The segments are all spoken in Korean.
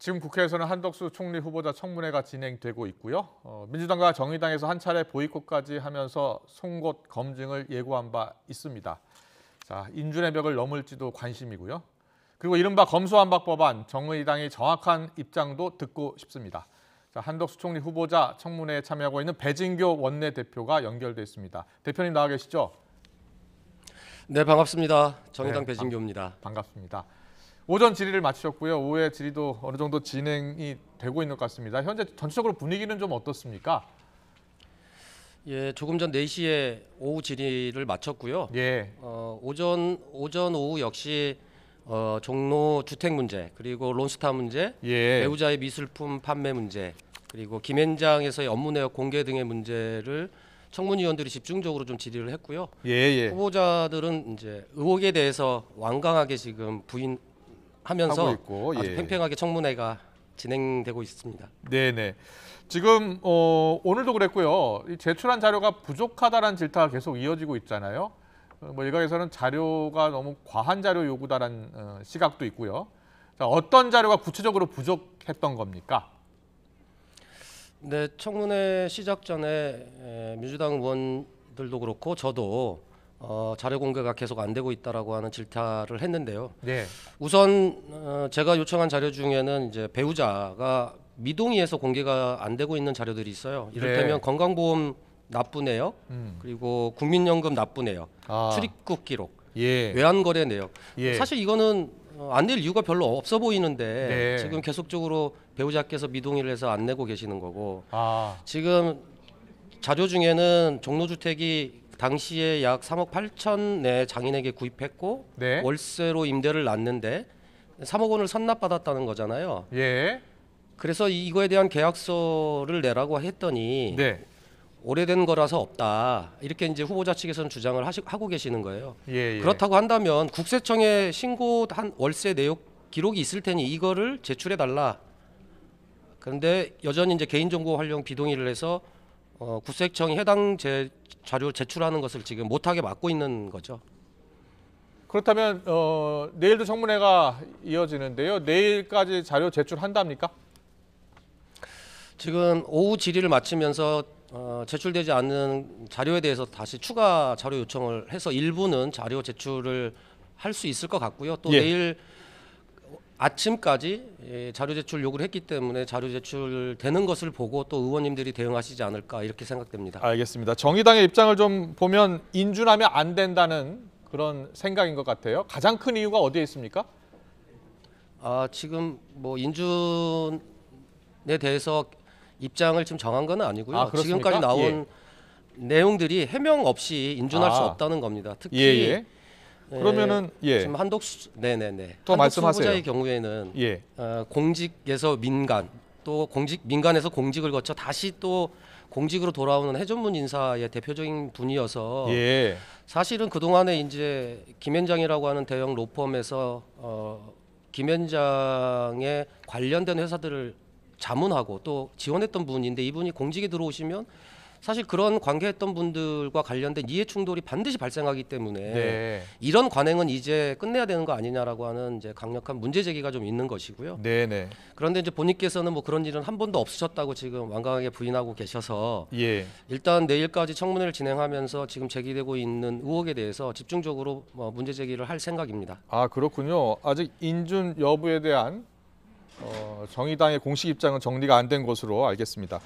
지금 국회에서는 한덕수 총리 후보자 청문회가 진행되고 있고요. 민주당과 정의당에서 한 차례 보이콧까지 하면서 송곳 검증을 예고한 바 있습니다. 자, 인준의 벽을 넘을지도 관심이고요. 그리고 이른바 검수완박 법안, 정의당의 정확한 입장도 듣고 싶습니다. 자, 한덕수 총리 후보자 청문회에 참여하고 있는 배진교 원내대표가 연결돼 있습니다. 대표님 나와 계시죠? 네, 반갑습니다. 정의당 배진교입니다. 반갑습니다. 오전 질의를 마치셨고요. 오후에 질의도 어느 정도 진행이 되고 있는 것 같습니다. 현재 전체적으로 분위기는 좀 어떻습니까? 예, 조금 전 4시에 오후 질의를 마쳤고요. 예. 오전 오후 역시 종로 주택 문제, 그리고 론스타 문제, 예. 배우자의 미술품 판매 문제, 그리고 김현장에서의 업무 내역 공개 등의 문제를 청문위원들이 집중적으로 좀 질의를 했고요. 예. 후보자들은 이제 의혹에 대해서 완강하게 지금 부인하면서 하고 있고, 아주 예. 팽팽하게 청문회가 진행되고 있습니다. 네네. 지금 오늘도 그랬고요. 이 제출한 자료가 부족하다라는 질타가 계속 이어지고 있잖아요. 뭐 일각에서는 자료가 너무 과한 자료 요구다라는 시각도 있고요. 자, 어떤 자료가 구체적으로 부족했던 겁니까? 네, 청문회 시작 전에 민주당 의원들도 그렇고 저도 자료 공개가 계속 안 되고 있다라고 하는 질타를 했는데요. 네. 우선 제가 요청한 자료 중에는 이제 배우자가 미동의해서 공개가 안 되고 있는 자료들이 있어요. 이를테면 네. 건강보험 납부 내역, 그리고 국민연금 납부 내역, 출입국 기록, 예. 외환거래 내역. 예. 사실 이거는 안 낼 이유가 별로 없어 보이는데 네. 지금 계속적으로 배우자께서 미동의를 해서 안 내고 계시는 거고, 지금 자료 중에는 종로주택이 당시에 약 3억 8천 내 장인에게 구입했고, 네. 월세로 임대를 놨는데 3억 원을 선납받았다는 거잖아요. 예. 그래서 이거에 대한 계약서를 내라고 했더니 네. 오래된 거라서 없다, 이렇게 이제 후보자 측에서는 주장을 하고 계시는 거예요. 예. 그렇다고 한다면 국세청에 신고한 월세 내역 기록이 있을 테니 이거를 제출해 달라. 그런데 여전히 이제 개인정보 활용 비동의를 해서 국세청이 해당 자료 제출하는 것을 지금 못하게 막고 있는 거죠. 그렇다면 내일도 청문회가 이어지는데요. 내일까지 자료 제출한답니까? 지금 오후 질의를 마치면서 제출되지 않는 자료에 대해서 다시 추가 자료 요청을 해서 일부는 자료 제출을 할 수 있을 것 같고요. 또 예. 내일 아침까지 자료 제출 요구를 했기 때문에 자료 제출되는 것을 보고 또 의원님들이 대응하시지 않을까, 이렇게 생각됩니다. 알겠습니다. 정의당의 입장을 좀 보면 인준하면 안 된다는 그런 생각인 것 같아요. 가장 큰 이유가 어디에 있습니까? 지금 뭐 인준에 대해서 입장을 지금 정한 건 아니고요. 그렇습니까? 지금까지 나온 예. 내용들이 해명 없이 인준할 수 없다는 겁니다. 특히 예. 그러면은 지금 한덕수 또 한덕수 말씀하세요. 후보자의 경우에는 예. 공직에서 민간, 또 민간에서 공직을 거쳐 다시 또 공직으로 돌아오는 해전문 인사의 대표적인 분이어서 예. 사실은 그동안에 이제 김현장이라고 하는 대형 로펌에서 김현장에 관련된 회사들을 자문하고 또 지원했던 분인데, 이분이 공직에 들어오시면 사실 그런 관계했던 분들과 관련된 이해 충돌이 반드시 발생하기 때문에 네. 이런 관행은 이제 끝내야 되는 거 아니냐라고 하는 이제 강력한 문제 제기가 좀 있는 것이고요. 네네. 그런데 이제 본인께서는 뭐 그런 일은 한 번도 없으셨다고 지금 완강하게 부인하고 계셔서 예. 일단 내일까지 청문회를 진행하면서 지금 제기되고 있는 의혹에 대해서 집중적으로 문제 제기를 할 생각입니다. 그렇군요. 아직 인준 여부에 대한 정의당의 공식 입장은 정리가 안 된 것으로 알겠습니다.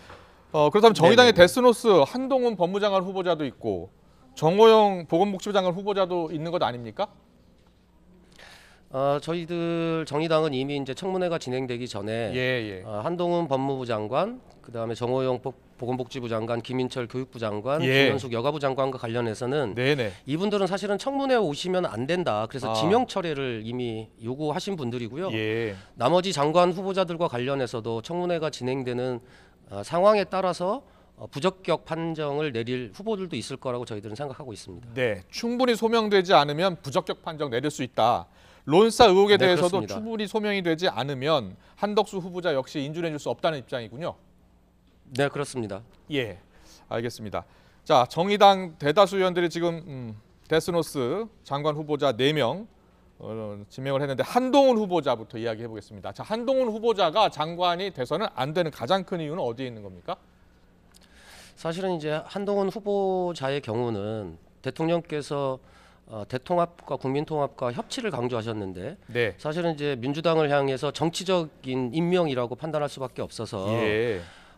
그렇다면 정의당의 데스노스 한동훈 법무장관 후보자도 있고 정호영 보건복지부 장관 후보자도 있는 것 아닙니까? 저희들 정의당은 이미 이제 청문회가 진행되기 전에 한동훈 법무부 장관, 그다음에 정호영 보건복지부 장관, 김인철 교육부 장관, 김현숙 여가부 장관과 관련해서는 이분들은 사실은 청문회에 오시면 안 된다, 그래서 지명 철회를 이미 요구하신 분들이고요. 나머지 장관 후보자들과 관련해서도 청문회가 진행되는 상황에 따라서 부적격 판정을 내릴 후보들도 있을 거라고 저희들은 생각하고 있습니다. 네, 충분히 소명되지 않으면 부적격 판정 내릴 수 있다. 론사 의혹에 대해서도 그렇습니다. 충분히 소명이 되지 않으면 한덕수 후보자 역시 인준해 줄 수 없다는 입장이군요. 네, 그렇습니다. 예, 알겠습니다. 자, 정의당 대다수 의원들이 지금 데스노스 장관 후보자 4명 지명을 했는데 한동훈 후보자부터 이야기해 보겠습니다. 자, 한동훈 후보자가 장관이 돼서는 안 되는 가장 큰 이유는 어디에 있는 겁니까? 사실은 이제 한동훈 후보자의 경우는 대통령께서 대통합과 국민통합과 협치를 강조하셨는데 네. 사실은 이제 민주당을 향해서 정치적인 임명이라고 판단할 수밖에 없어서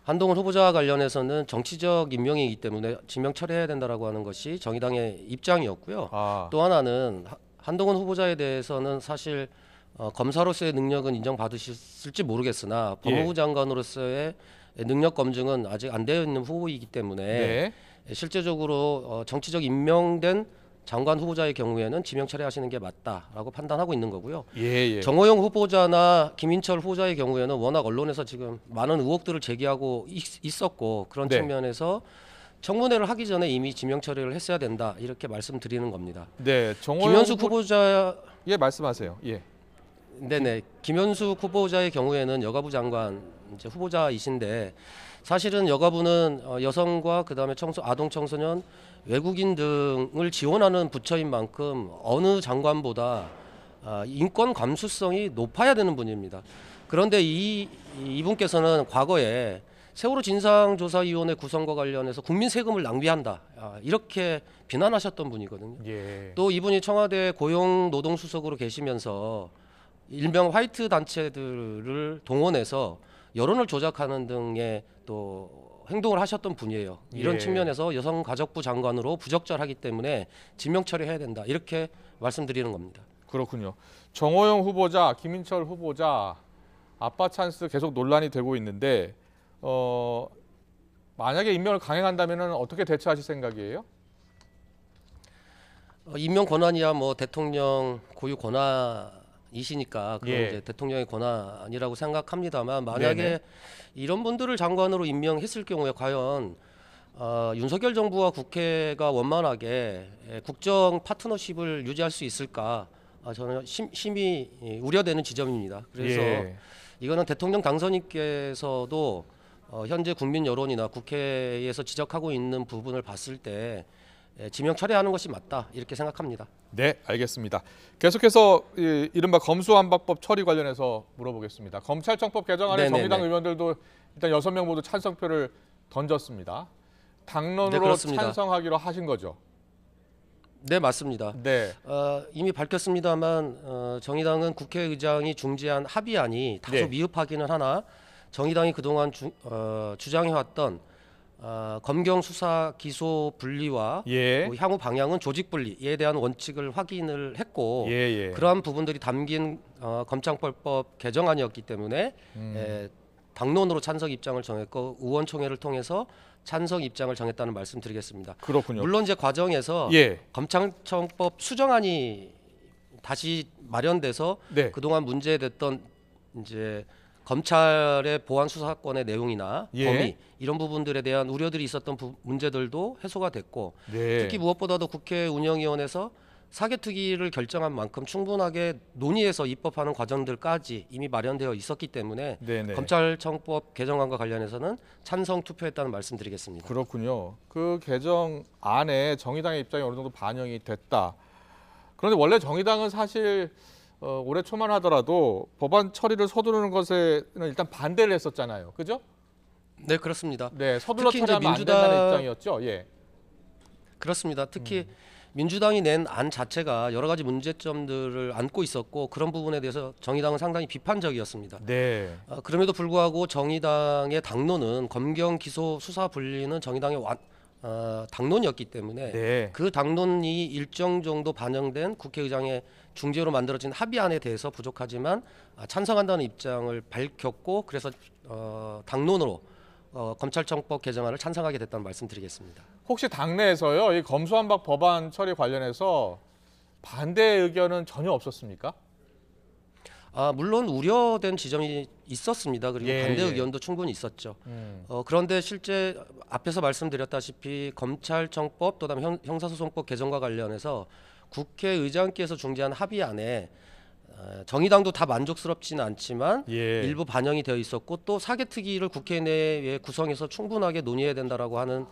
한동훈 후보자와 관련해서는 정치적 임명이기 때문에 지명 처리해야 된다라고 하는 것이 정의당의 입장이었고요. 또 하나는 한동훈 후보자에 대해서는 사실 검사로서의 능력은 인정받으실지 모르겠으나 법무부 장관으로서의 능력 검증은 아직 안 되어 있는 후보이기 때문에 실제적으로 정치적 임명된 장관 후보자의 경우에는 지명 처리하시는 게 맞다라고 판단하고 있는 거고요. 정호영 후보자나 김인철 후보자의 경우에는 워낙 언론에서 지금 많은 의혹들을 제기하고 있었고 그런 측면에서 청문회를 하기 전에 이미 지명 처리를 했어야 된다 이렇게 말씀드리는 겁니다. 네, 김현숙 후보자 말씀하세요. 네네, 김현숙 후보자의 경우에는 여가부 장관 이제 후보자이신데 사실은 여가부는 여성과 그다음에 아동 청소년 외국인 등을 지원하는 부처인 만큼 어느 장관보다 인권 감수성이 높아야 되는 분입니다. 그런데 이분께서는 과거에 세월호 진상조사위원회 구성과 관련해서 국민 세금을 낭비한다 이렇게 비난하셨던 분이거든요. 또 이분이 청와대 고용노동수석으로 계시면서 일명 화이트 단체들을 동원해서 여론을 조작하는 등의 또 행동을 하셨던 분이에요. 이런 측면에서 여성가족부 장관으로 부적절하기 때문에 지명 처리해야 된다 이렇게 말씀드리는 겁니다. 그렇군요. 정호영 후보자, 김인철 후보자 아빠 찬스 계속 논란이 되고 있는데 만약에 임명을 강행한다면 어떻게 대처하실 생각이에요? 임명 권한이야 뭐 대통령 고유 권한이시니까 그건 이제 대통령의 권한이라고 생각합니다만 만약에 이런 분들을 장관으로 임명했을 경우에 과연 윤석열 정부와 국회가 원만하게 국정 파트너십을 유지할 수 있을까 저는 심히 우려되는 지점입니다. 그래서 이거는 대통령 당선인께서도 현재 국민 여론이나 국회에서 지적하고 있는 부분을 봤을 때 지명 처리하는 것이 맞다 이렇게 생각합니다. 네, 알겠습니다. 계속해서 이른바 검수완박법 처리 관련해서 물어보겠습니다. 검찰청법 개정안에 정의당 의원들도 일단 6명 모두 찬성표를 던졌습니다. 당론으로 찬성하기로 하신 거죠? 네, 맞습니다. 이미 밝혔습니다만 정의당은 국회의장이 중재한 합의안이 다소 미흡하기는 하나 정의당이 그동안 주장해왔던 검경 수사 기소 분리와 향후 방향은 조직 분리에 대한 원칙을 확인을 했고 그러한 부분들이 담긴 검찰청법 개정안이었기 때문에 당론으로 찬성 입장을 정했고 의원총회를 통해서 찬성 입장을 정했다는 말씀드리겠습니다. 그렇군요. 물론 이제 과정에서 검찰청법 수정안이 다시 마련돼서 그동안 문제됐던 이제 검찰의 보안 수사권의 내용이나 범위 이런 부분들에 대한 우려들이 있었던 문제들도 해소가 됐고 특히 무엇보다도 국회 운영위원회에서 사개특위를 결정한 만큼 충분하게 논의해서 입법하는 과정들까지 이미 마련되어 있었기 때문에 검찰청법 개정안과 관련해서는 찬성 투표했다는 말씀드리겠습니다. 그렇군요. 그 개정안에 정의당의 입장이 어느 정도 반영이 됐다. 그런데 원래 정의당은 사실 올해 초만 하더라도 법안 처리를 서두르는 것에는 일단 반대를 했었잖아요. 그죠? 네, 그렇습니다. 서둘러 처리하면 안 된다는 입장이었죠. 그렇습니다. 특히 민주당이 낸 안 자체가 여러 가지 문제점들을 안고 있었고 그런 부분에 대해서 정의당은 상당히 비판적이었습니다. 그럼에도 불구하고 정의당의 당론은 검경 기소 수사 분리는 정의당의 당론이었기 때문에 그 당론이 일정 정도 반영된 국회의장의 중재로 만들어진 합의안에 대해서 부족하지만 찬성한다는 입장을 밝혔고 그래서 당론으로 검찰청법 개정안을 찬성하게 됐다는 말씀드리겠습니다. 혹시 당내에서요, 이 검수완박 법안 처리 관련해서 반대 의견은 전혀 없었습니까? 물론 우려된 지점이 있었습니다. 그리고 반대 의견도 충분히 있었죠. 그런데 실제 앞에서 말씀드렸다시피 검찰청법 또 다음에 형사소송법 개정과 관련해서 국회의장께서 중재한 합의안에 정의당도 다 만족스럽지는 않지만 일부 반영이 되어 있었고 또 사개특위를 국회 내에 구성해서 충분하게 논의해야 된다라고 하는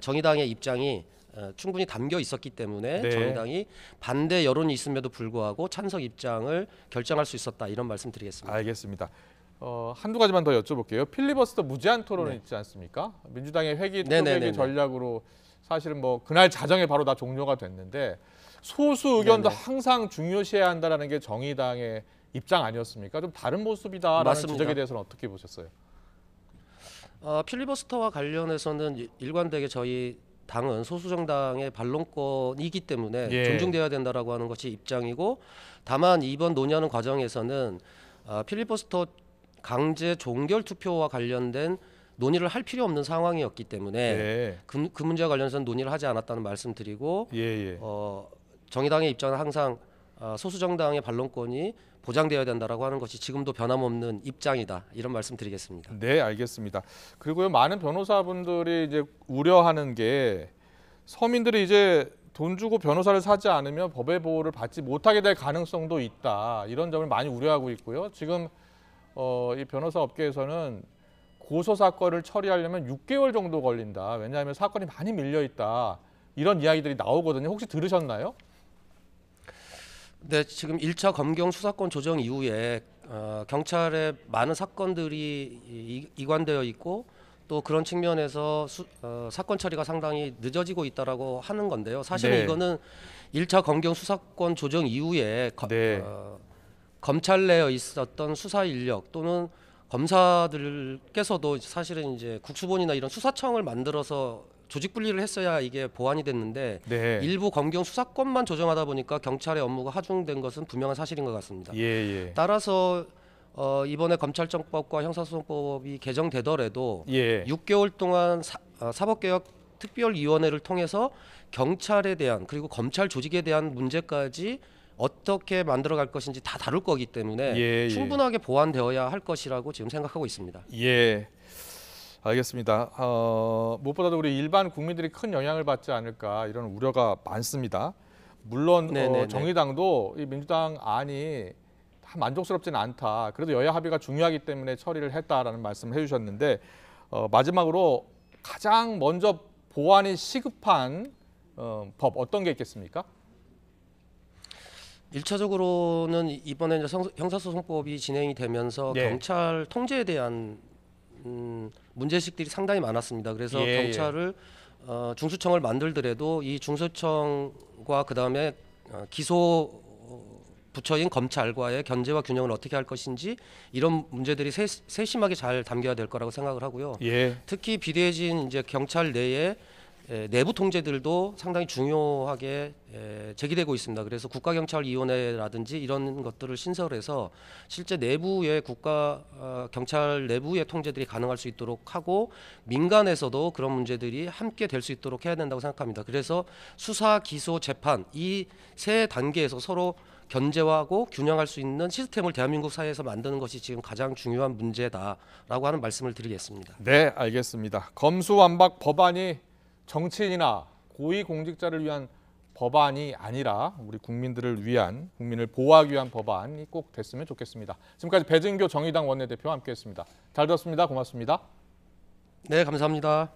정의당의 입장이 충분히 담겨 있었기 때문에 네. 정의당이 반대 여론이 있음에도 불구하고 찬성 입장을 결정할 수 있었다 이런 말씀드리겠습니다. 알겠습니다. 한두 가지만 더 여쭤볼게요. 필리버스터 무제한 토론은 네. 있지 않습니까? 민주당의 회기 네네네네. 토백이 전략으로 사실은 뭐 그날 자정에 바로 다 종료가 됐는데 소수 의견도 네네. 항상 중요시해야 한다는 게 정의당의 입장 아니었습니까? 좀 다른 모습이다라는 맞습니다. 지적에 대해서는 어떻게 보셨어요? 필리버스터와 관련해서는 일관되게 저희 당은 소수 정당의 반론권이기 때문에 예. 존중돼야 된다라고 하는 것이 입장이고, 다만 이번 논의하는 과정에서는 필리버스터 강제 종결 투표와 관련된 논의를 할 필요 없는 상황이었기 때문에 예. 그 문제와 관련해서는 논의를 하지 않았다는 말씀드리고, 예. 정의당의 입장은 항상 소수 정당의 반론권이 보장되어야 된다라고 하는 것이 지금도 변함없는 입장이다 이런 말씀드리겠습니다. 네, 알겠습니다. 그리고요, 많은 변호사분들이 이제 우려하는 게 서민들이 이제 돈 주고 변호사를 사지 않으면 법의 보호를 받지 못하게 될 가능성도 있다. 이런 점을 많이 우려하고 있고요. 지금 이 변호사 업계에서는 고소 사건을 처리하려면 6개월 정도 걸린다. 왜냐하면 사건이 많이 밀려 있다. 이런 이야기들이 나오거든요. 혹시 들으셨나요? 네, 지금 1차 검경 수사권 조정 이후에 경찰의 많은 사건들이 이관되어 있고, 또 그런 측면에서 사건 처리가 상당히 늦어지고 있다라고 하는 건데요. 사실은 네. 이거는 1차 검경 수사권 조정 이후에 네. 검찰 내에 있었던 수사 인력 또는 검사들께서도 사실은 이제 국수본이나 이런 수사청을 만들어서 조직 분리를 했어야 이게 보완이 됐는데, 네. 일부 검경 수사권만 조정하다 보니까 경찰의 업무가 하중된 것은 분명한 사실인 것 같습니다. 예. 따라서 이번에 검찰청법과 형사소송법이 개정되더라도 예. 6개월 동안 사법개혁 특별위원회를 통해서 경찰에 대한, 그리고 검찰 조직에 대한 문제까지 어떻게 만들어갈 것인지 다 다룰 거기 때문에 예. 충분하게 보완되어야 할 것이라고 지금 생각하고 있습니다. 예. 알겠습니다. 무엇보다도 우리 일반 국민들이 큰 영향을 받지 않을까 이런 우려가 많습니다. 물론 정의당도 이 민주당 안이 다 만족스럽지는 않다. 그래도 여야 합의가 중요하기 때문에 처리를 했다라는 말씀을 해주셨는데, 마지막으로 가장 먼저 보완이 시급한 법 어떤 게 있겠습니까? 1차적으로는 이번에 이제 형사소송법이 진행이 되면서 예. 경찰 통제에 대한 문제식들이 상당히 많았습니다. 그래서 경찰을 중수청을 만들더라도 이 중수청과 그다음에 기소 부처인 검찰과의 견제와 균형을 어떻게 할 것인지, 이런 문제들이 세심하게 잘 담겨야 될 거라고 생각을 하고요. 예. 특히 비대해진 이제 경찰 내에 내부 통제들도 상당히 중요하게 제기되고 있습니다. 그래서 국가경찰위원회라든지 이런 것들을 신설해서 실제 내부의 경찰 내부의 통제들이 가능할 수 있도록 하고, 민간에서도 그런 문제들이 함께 될 수 있도록 해야 된다고 생각합니다. 그래서 수사, 기소, 재판 이 세 단계에서 서로 견제하고 균형할 수 있는 시스템을 대한민국 사회에서 만드는 것이 지금 가장 중요한 문제다라고 하는 말씀을 드리겠습니다. 네, 알겠습니다. 검수완박 법안이 정치인이나 고위공직자를 위한 법안이 아니라 우리 국민들을 위한, 국민을 보호하기 위한 법안이 꼭 됐으면 좋겠습니다. 지금까지 배진교 정의당 원내대표와 함께했습니다. 잘 들었습니다. 고맙습니다. 네, 감사합니다.